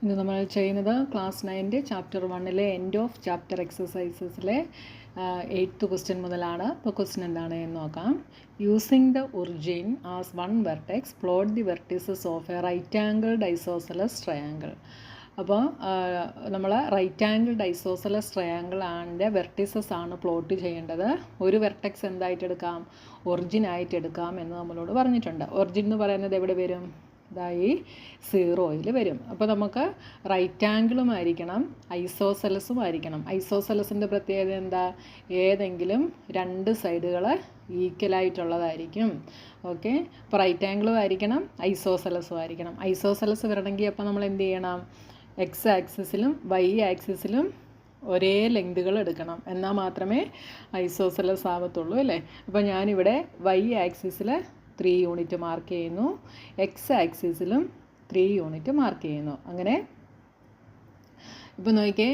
ഇന്ന് നമ്മൾ ചെയ്യുന്നത് class 9 chapter 1 end of chapter എക്സസൈസസിലെ 8th ക്വസ്റ്റ്യൻ മുതലാണ്. ഇപ്പോൾ ക്വസ്റ്റ്യൻ എന്താണ് എന്ന് നോക്കാം. Using the origin as one vertex plot the vertices of a right angled isosceles triangle. അപ്പോൾ നമ്മൾ right angled isosceles triangle and vertices ആണ് പ്ലോട്ട് ചെയ്യേണ്ടത്. ഒരു വെർട്ടെക്സ് എന്തായിട്ട് എടുക്കാം? ഒറിജിൻ ആയിട്ട് എടുക്കാം എന്ന് നമ്മളോട് പറഞ്ഞിട്ടുണ്ട്. ഒറിജിൻ എന്ന് പറയുന്നത് എവിടെ വരും? ഇതായി 0 വരും. അപ്പോൾ നമുക്ക് റൈറ്റ് ആംഗിളും ആയിരിക്കണം, ഐസോസെലസും ആയിരിക്കണം. ഐസോസെലസിൻ്റെ പ്രത്യേകത എന്താ? ഏതെങ്കിലും രണ്ട് സൈഡുകൾ ഈക്വലായിട്ടുള്ളതായിരിക്കും. ഓക്കെ, അപ്പോൾ റൈറ്റ് ആംഗിളും ആയിരിക്കണം, ഐസോസെലസും ആയിരിക്കണം. ഐസോസെലസ് വരണമെങ്കിൽ അപ്പോൾ നമ്മൾ എന്ത് ചെയ്യണം? എക്സ് ആക്സിസിലും വൈ ആക്സിസിലും ഒരേ ലെങ്തുകൾ എടുക്കണം, എന്നാൽ മാത്രമേ ഐസോസെലസ് ആവത്തുള്ളൂ അല്ലേ. അപ്പോൾ ഞാനിവിടെ വൈ ആക്സിസിൽ 3 യൂണിറ്റ് മാർക്ക് ചെയ്യുന്നു, എക്സ് ആക്സിസിലും 3 യൂണിറ്റ് മാർക്ക് ചെയ്യുന്നു. അങ്ങനെ ഇപ്പോൾ നോക്കിയേ,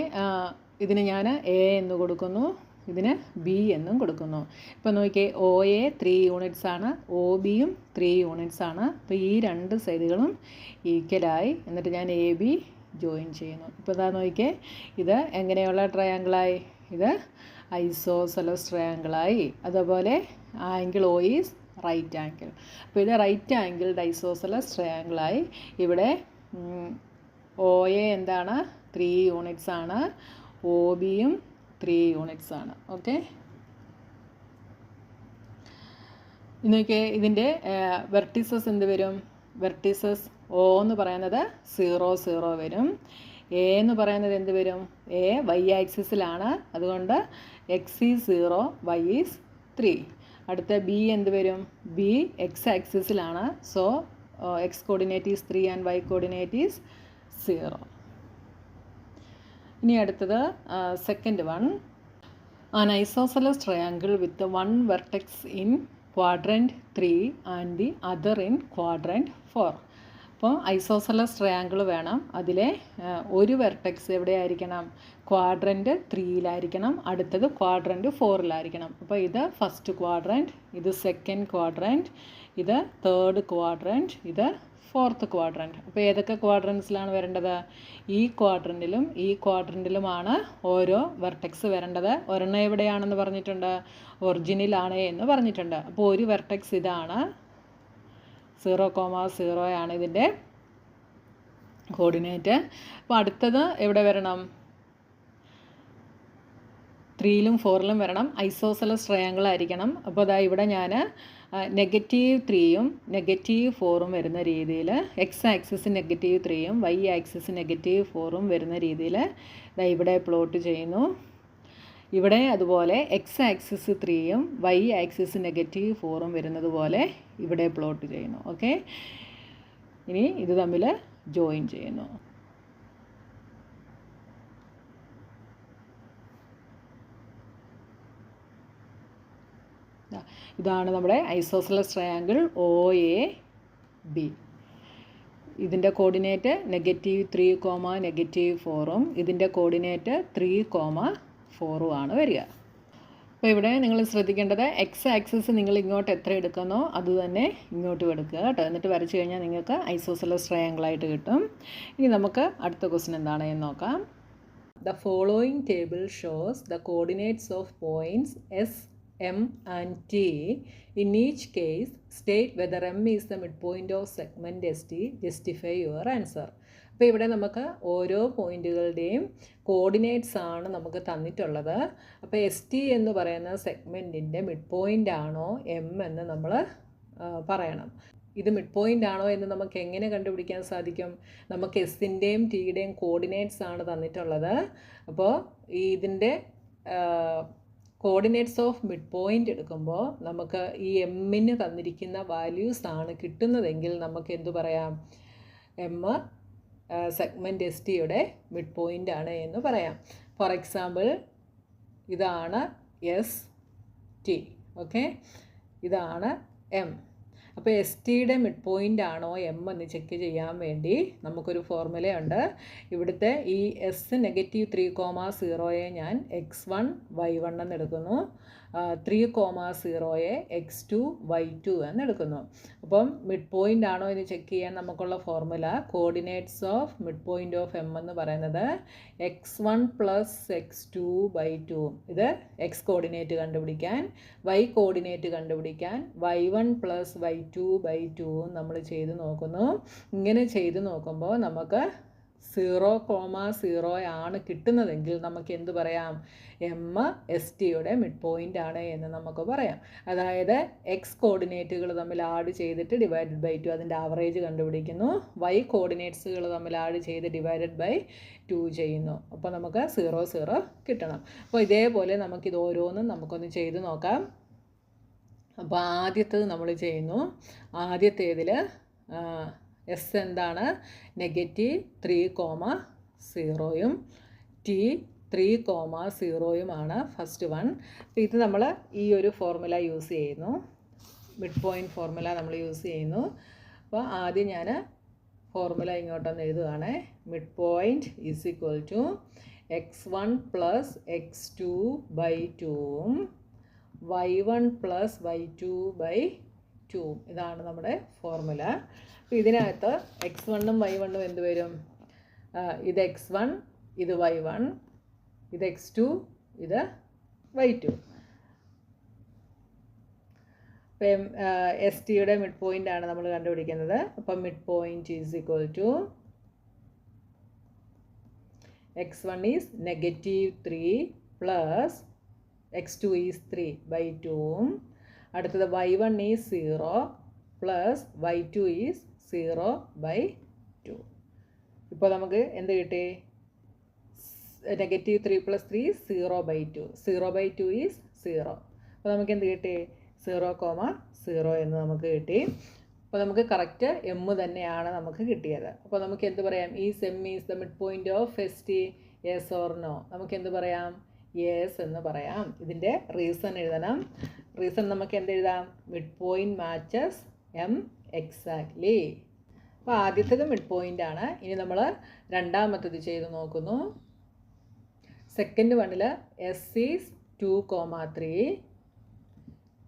ഇതിന് ഞാൻ എ എന്ന് കൊടുക്കുന്നു, ഇതിന് ബി എന്നും കൊടുക്കുന്നു. ഇപ്പോൾ നോക്കിയേ, ഒ എ 3 യൂണിറ്റ്സ് ആണ്, ഒ ബിയും 3 യൂണിറ്റ്സ് ആണ്. അപ്പോൾ ഈ രണ്ട് സൈഡുകളും ഈക്വലായി. എന്നിട്ട് ഞാൻ എ ബി ജോയിൻ ചെയ്യുന്നു. ഇപ്പോൾ ഇതാ നോക്കിയേ, ഇത് എങ്ങനെയുള്ള ട്രയാങ്കിളായി? ഇത് ഐസോസെലസ് ട്രയാങ്കിളായി. അതുപോലെ angle O is right angle. അപ്പോൾ ഇത് റൈറ്റ് ആംഗിൾഡ് ഐസോസെലസ് ട്രയാങ്കിളായി. ഇവിടെ ഒ എ എന്താണ്? 3 യൂണിറ്റ്സ് ആണ്, ഒ ബിയും 3 യൂണിറ്റ്സ് ആണ്. ഓക്കെ, ഇന്നൊക്കെ ഇതിൻ്റെ വെർട്ടിസസ് എന്ത് വരും? വെർട്ടിസസ് ഒ എന്ന് പറയുന്നത് 0 0 വരും. എ എന്ന് പറയുന്നത് എന്ത് വരും? എ വൈ ആക്സിസിലാണ്, അതുകൊണ്ട് എക്സ് ഈസ് 0, വൈ ഈസ് 3. അടുത്ത ബി എന്ത് വരും? ബി എക്സ് ആക്സിസിലാണ്, so X coordinate is 3 and Y coordinate is 0. ഇനി അടുത്തത് second one. An isosceles triangle with one vertex in quadrant 3 and the other in quadrant 4. അപ്പോൾ isosceles triangle വേണം. അതിലെ ഒരു വെർട്ടെക്സ് എവിടെയായിരിക്കണം? ക്വാഡ്രൻറ്റ് 3 അടുത്തത് ക്വാഡ്രൻറ്റ് 4 അപ്പോൾ ഇത് ഫസ്റ്റ് ക്വാഡ്രൻറ്റ്, ഇത് സെക്കൻഡ് ക്വാഡ്രൻറ്റ്, ഇത് തേർഡ് ക്വാഡ്രൻറ്റ്, ഇത് ഫോർത്ത് ക്വാഡ്രൻറ്റ്. അപ്പോൾ ഏതൊക്കെ ക്വാഡ്രൻസിലാണ് വരേണ്ടത്? ഈ ക്വാഡ്രൻറ്റിലും ഈ ക്വാഡ്രൻറ്റിലുമാണ് ഓരോ വെർട്ടെക്സ് വരേണ്ടത്. ഒരെണ്ണം എവിടെയാണെന്ന് പറഞ്ഞിട്ടുണ്ട്? ഒറിജിനിലാണ് എന്ന് പറഞ്ഞിട്ടുണ്ട്. അപ്പോൾ ഒരു വെർട്ടെക്സ് ഇതാണ്, 0,0 ആണ് ഇതിൻ്റെ കോർഡിനേറ്റ്. അപ്പോൾ അടുത്തത് എവിടെ വരണം? 3ലും 4ലും വരണം. ഐസോസെലസ് ട്രയാങ്കിൾ ആയിരിക്കണം. അപ്പോൾ അതാ ഇവിടെ ഞാൻ -3യും -4ഉം വരുന്ന രീതിയിൽ, എക്സ് ആക്സിസ് -3യും വൈ ആക്സിസ് -4ഉം വരുന്ന രീതിയിൽ ഇവിടെ പ്ലോട്ട് ചെയ്യുന്നു. ഇവിടെ അതുപോലെ എക്സ് ആക്സിസ് 3യും വൈ ആക്സിസ് -4ഉം വരുന്നത് പോലെ ഇവിടെ പ്ലോട്ട് ചെയ്യുന്നു. ഓക്കെ, ഇനി ഇത് തമ്മിൽ ജോയിൻ ചെയ്യുന്നു. ഇതാണ് നമ്മുടെ isosceles triangle O A B. ഇതിൻ്റെ കോർഡിനേറ്റ് -3, -4ഉം ഇതിൻ്റെ കോർഡിനേറ്റ് 3, 4ഉം ആണ് വരിക. അപ്പോൾ ഇവിടെ നിങ്ങൾ ശ്രദ്ധിക്കേണ്ടത്, എക്സ് ആക്സിസ് നിങ്ങൾ ഇങ്ങോട്ട് എത്ര എടുക്കുന്നോ അത് തന്നെ ഇങ്ങോട്ടും എടുക്കുക കേട്ടോ. എന്നിട്ട് വരച്ച് കഴിഞ്ഞാൽ നിങ്ങൾക്ക് ഐസോസെലസ് ട്രയാങ്കിളായിട്ട് കിട്ടും. ഇനി നമുക്ക് അടുത്ത ക്വസ്റ്റ്യൻ എന്താണ് എന്ന് നോക്കാം. The following table shows the coordinates of points S, M and T. In each case, state whether M is the midpoint of segment ST. Justify your answer. അപ്പോൾ ഇവിടെ നമുക്ക് ഓരോ പോയിൻറ്റുകളുടെയും കോർഡിനേറ്റ്സ് ആണ് നമുക്ക് തന്നിട്ടുള്ളത്. അപ്പോൾ ST എന്ന് പറയുന്ന സെഗ്മെൻറ്റിൻ്റെ മിഡ് പോയിൻ്റ് ആണോ M എന്ന് നമ്മൾ പറയണം. ഇത് മിഡ് പോയിൻ്റ് ആണോ എന്ന് നമുക്ക് എങ്ങനെ കണ്ടുപിടിക്കാൻ സാധിക്കും? നമുക്ക് എസിൻ്റെയും ടിയുടെയും കോർഡിനേറ്റ്സ് ആണ് തന്നിട്ടുള്ളത്. അപ്പോൾ ഇതിൻ്റെ കോർഡിനേറ്റ്സ് ഓഫ് മിഡ് പോയിൻ്റ് എടുക്കുമ്പോൾ നമുക്ക് ഈ എമ്മിന് തന്നിരിക്കുന്ന വാല്യൂസ് ആണ് കിട്ടുന്നതെങ്കിൽ നമുക്ക് എന്തു പറയാം? എം സെഗ്മെൻറ്റ് എസ് ടിയുടെ മിഡ് പോയിൻ്റ് ആണ് എന്ന് പറയാം. ഫോർ എക്സാമ്പിൾ, ഇതാണ് എസ് ടി, ഓക്കെ, ഇതാണ് എം. അപ്പോൾ എസ് ടിയുടെ മിഡ് പോയിൻ്റ് ആണോ എം എന്ന് ചെക്ക് ചെയ്യാൻ വേണ്ടി നമുക്കൊരു ഫോർമുലയുണ്ട്. ഇവിടുത്തെ ഈ എസ് -3, 0യെ ഞാൻ x1 y1 എന്ന് എടുക്കുന്നു. 3,0യെ x2y2 എന്ന് എടുക്കുന്നു. അപ്പം മിഡ് പോയിൻ്റ് ആണോ എന്ന് ചെക്ക് ചെയ്യാൻ നമുക്കുള്ള formula coordinates of mid point of M എന്ന് പറയുന്നത് x1 + x2/2. ഇത് എക്സ് കോർഡിനേറ്റ് കണ്ടുപിടിക്കാൻ, y കോർഡിനേറ്റ് കണ്ടുപിടിക്കാൻ y1 + y2/2 നമ്മൾ ചെയ്ത് നോക്കുന്നു. ഇങ്ങനെ ചെയ്ത് നോക്കുമ്പോൾ നമുക്ക് 0,0 ആണ് കിട്ടുന്നതെങ്കിൽ നമുക്ക് എന്ത് പറയാം? എം എസ് ടിയുടെ മിഡ് പോയിൻ്റ് ആണ് എന്ന് നമുക്ക് പറയാം. അതായത് എക്സ് കോർഡിനേറ്റുകൾ തമ്മിൽ ആഡ് ചെയ്തിട്ട് /2 അതിൻ്റെ ആവറേജ് കണ്ടുപിടിക്കുന്നു, y കോർഡിനേറ്റ്സുകൾ തമ്മിൽ ആഡ് ചെയ്ത് /2 ചെയ്യുന്നു. അപ്പോൾ നമുക്ക് 0, 0 കിട്ടണം. അപ്പോൾ ഇതേപോലെ നമുക്കിത് ഓരോന്നും നമുക്കൊന്ന് ചെയ്ത് നോക്കാം. അപ്പോൾ ആദ്യത്തേത് നമ്മൾ ചെയ്യുന്നു. ആദ്യത്തേതിൽ എസ് എന്താണ്? -3,0യും ടി 3,0യുമാണ് ഫസ്റ്റ് വൺ. അപ്പോൾ ഇത് നമ്മൾ ഈ ഒരു ഫോർമുല യൂസ് ചെയ്യുന്നു, മിഡ് പോയിൻറ്റ് ഫോർമുല നമ്മൾ യൂസ് ചെയ്യുന്നു. അപ്പോൾ ആദ്യം ഞാൻ ഫോർമുല ഇങ്ങോട്ടൊന്ന് എഴുതുകയാണ്. Mid point = x1 + x2/2 y1 + y2/2. ഇതാണ് നമ്മുടെ ഫോർമുല. അപ്പോൾ ഇതിനകത്ത് x1ഉം y1ഉം എന്ത് വരും? ഇത് x1, ഇത് y1, ഇത് x2, ഇത് y2. അപ്പം എസ് ടിയുടെ മിഡ് പോയിൻ്റ് ആണ് നമ്മൾ കണ്ടുപിടിക്കുന്നത്. അപ്പം mid point = x1 is -3 + x2 is 3/2. അടുത്തത് y1 is 0 + y2 is 0/2. ഇപ്പോൾ നമുക്ക് എന്ത് കിട്ടി? -3 + 3 0/2. 0/2 is 0. അപ്പോൾ നമുക്ക് എന്ത് കിട്ടി? 0,0 എന്ന് നമുക്ക് കിട്ടി. അപ്പോൾ നമുക്ക് കറക്റ്റ് എം തന്നെയാണ് നമുക്ക് കിട്ടിയത്. അപ്പോൾ നമുക്ക് എന്ത് പറയാം? Is M is the midpoint of S T, yes or no? നമുക്ക് എന്ത് പറയാം? യെസ് എന്ന് പറയാം. ഇതിൻ്റെ റീസൺ എഴുതണം. റീസൺ നമുക്ക് എന്തെഴുതാം? Midpoint matches M exactly. അപ്പോൾ ആദ്യത്തേത് മിഡ് പോയിൻ്റ് ആണ്. ഇനി നമ്മൾ രണ്ടാമത്തേത് ചെയ്ത് നോക്കുന്നു. സെക്കൻഡ് വണ്ണിൽ എസ് ഈസ് 2,3,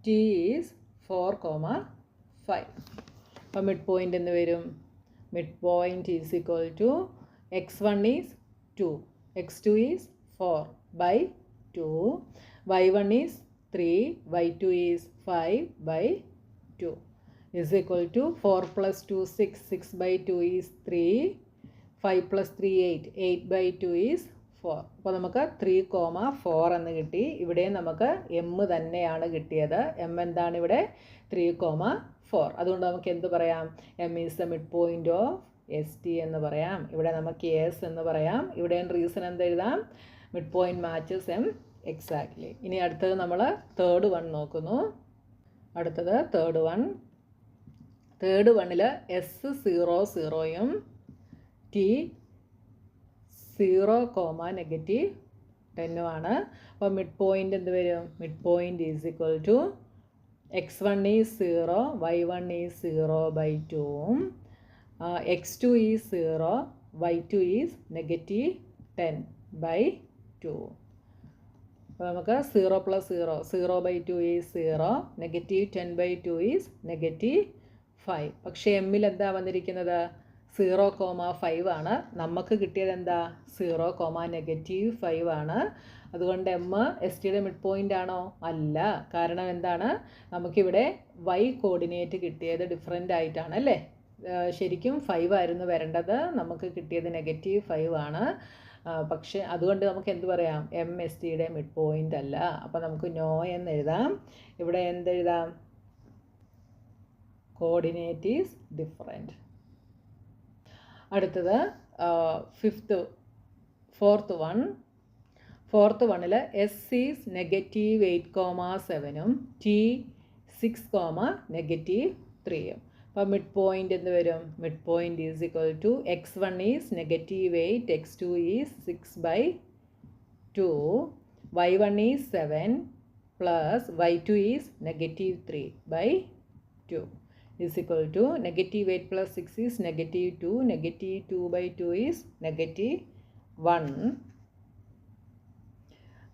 ടി ഈസ് 4,5. അപ്പോൾ മിഡ് പോയിൻ്റ് എന്ന് വരും? Midpoint = x1 is 2, x2 is 4/2, y1 is 3, y2 is 5/2 is equal to 4 + 2 6, 6/2 is 3, 5 + 3 8, 8/2 is 4. അപ്പോൾ നമുക്ക് 3,4 എന്ന് കിട്ടി. ഇവിടെ നമുക്ക് എം തന്നെയാണ് കിട്ടിയത്. എം എന്താണ് ഇവിടെ? 3,4. അതുകൊണ്ട് നമുക്ക് എന്ത് പറയാം? M is the midpoint of S T എന്ന് പറയാം. ഇവിടെ നമുക്ക് എസ് എന്ന് പറയാം. ഇവിടെ റീസൺ എന്തെഴുതാം? Midpoint matches M exactly. ഇനി അടുത്തത് നമ്മൾ തേർഡ് വൺ നോക്കുന്നു. അടുത്തത് തേർഡ് വൺ. തേർഡ് വണ്ണിൽ എസ് 0, 0യും ടി 0, -10 അപ്പോൾ മിഡ് പോയിൻ്റ് എന്ത് വരും? Midpoint = x1 is 0, y1 is 0/2, x2 is 0, y2 is -10/2. അപ്പോൾ നമുക്ക് 0 + 0, 0/2 is 0, -10/2 is -5. പക്ഷേ എമ്മിൽ എന്താ വന്നിരിക്കുന്നത്? 0,5 ആണ്. നമുക്ക് കിട്ടിയത് എന്താ? 0,-5 ആണ്. അതുകൊണ്ട് എം എസ് ടിയുടെ മിഡ് പോയിൻ്റ് ആണോ? അല്ല. കാരണം എന്താണ്? നമുക്കിവിടെ y കോർഡിനേറ്റ് കിട്ടിയത് ഡിഫറെൻ്റ് ആയിട്ടാണ് അല്ലേ? ശരിക്കും 5 ആയിരുന്നു വരേണ്ടത്, നമുക്ക് കിട്ടിയത് -5 ആണ്. പക്ഷേ അതുകൊണ്ട് നമുക്ക് എന്ത് പറയാം? എം എസ് ടിയുടെ മിഡ് പോയിൻ്റ് അല്ല. അപ്പോൾ നമുക്ക് നോ എന്ന് എഴുതാം. ഇവിടെ എന്തെഴുതാം? Coordinate is different. അടുത്തത് ഫോർത്ത് വണ്ണിൽ എസ് ഈസ് -8,7ഉം ടി 6,-3യും. അപ്പോൾ മിഡ് പോയിൻ്റ് എന്ത് വരും? Midpoint = x1 is -8, x2 is 6/2, y1 is 7 + y2 is -3/2 is equal to -8 + 6 is -2, -2/2 is -1.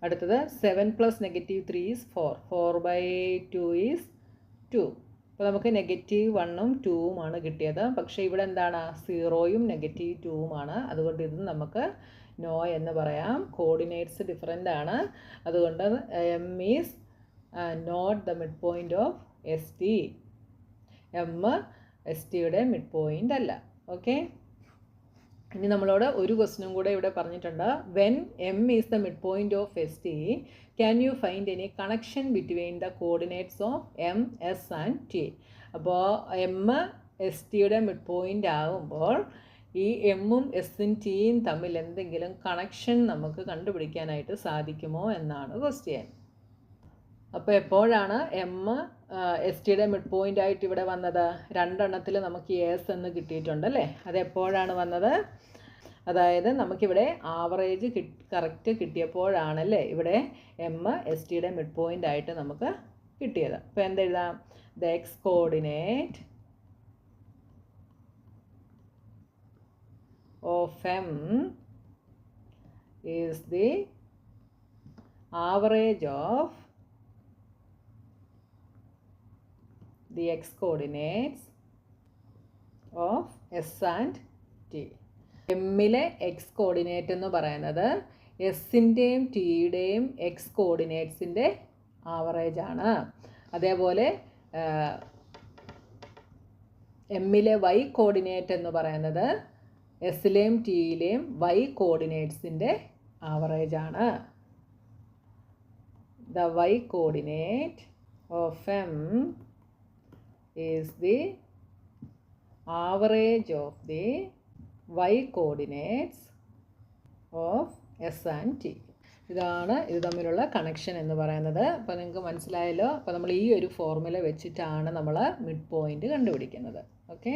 അടുത്തത് 7 + -3 ഈസ് 4. 4/2 ഈസ് 2. അപ്പോൾ നമുക്ക് -1ഉം 2ഉമാണ് കിട്ടിയത്. പക്ഷേ ഇവിടെ എന്താണ്, 0ഉം -2ഉമാണ്. അതുകൊണ്ട് ഇത് നമുക്ക് നോ എന്ന് പറയാം. കോർഡിനേറ്റ്സ് ഡിഫറെൻ്റ് ആണ്. അതുകൊണ്ട് M is not the midpoint of S T. M S ടിയുടെ മിഡ് പോയിൻ്റ് അല്ല. ഓക്കെ, ഇനി നമ്മളോട് ഒരു ക്വസ്റ്റ്യനും കൂടെ ഇവിടെ പറഞ്ഞിട്ടുണ്ട്. When M is the midpoint of S T, can you find any connection between the coordinates of M, S and T. അപ്പോൾ എം എസ് ടിയുടെ മിഡ് പോയിൻ്റ് ആകുമ്പോൾ ഈ എമ്മും എസും ടിയും തമ്മിൽ എന്തെങ്കിലും കണക്ഷൻ നമുക്ക് കണ്ടുപിടിക്കാനായിട്ട് സാധിക്കുമോ എന്നാണ് ക്വസ്റ്റ്യൻ. അപ്പോൾ എപ്പോഴാണ് എം എസ് ടിയുടെ മിഡ് പോയിൻ്റ് ആയിട്ട് ഇവിടെ വന്നത്? രണ്ടെണ്ണത്തിൽ നമുക്ക് എസ് എന്ന് കിട്ടിയിട്ടുണ്ടല്ലേ. അതെപ്പോഴാണ് വന്നത്? അതായത് നമുക്കിവിടെ ആവറേജ് കറക്റ്റ് കിട്ടിയപ്പോഴാണല്ലേ ഇവിടെ എം എസ് ടിയുടെ മിഡ് പോയിൻ്റ് ആയിട്ട് നമുക്ക് കിട്ടിയത്. അപ്പോൾ എന്തെഴുതാം? The X coordinate of M is the average of the x coordinates of s and t. എമ്മിലെ എക്സ് കോർഡിനേറ്റ് എന്ന് പറയുന്നത് എസിൻ്റെയും ടിയുടെയും എക്സ് കോർഡിനേറ്റ്സിൻ്റെ ആവറേജാണ്. അതേപോലെ എമ്മിലെ വൈ കോർഡിനേറ്റ് എന്ന് പറയുന്നത് എസിലെയും ടിയിലെയും വൈ കോർഡിനേറ്റ്സിൻ്റെ ആവറേജാണ്. The Y coordinate of M is the average of the y coordinates of s and t. ഇതാണ് ഇത് തമ്മിലുള്ള കണക്ഷൻ എന്ന് പറയുന്നത്. അപ്പോൾ നിങ്ങൾക്ക് മനസ്സിലായല്ലോ. അപ്പോൾ നമ്മൾ ഈ ഒരു ഫോർമുല വെച്ചിട്ടാണ് നമ്മൾ മിഡ് പോയിൻ്റ് കണ്ടുപിടിക്കുന്നത്. ഓക്കെ.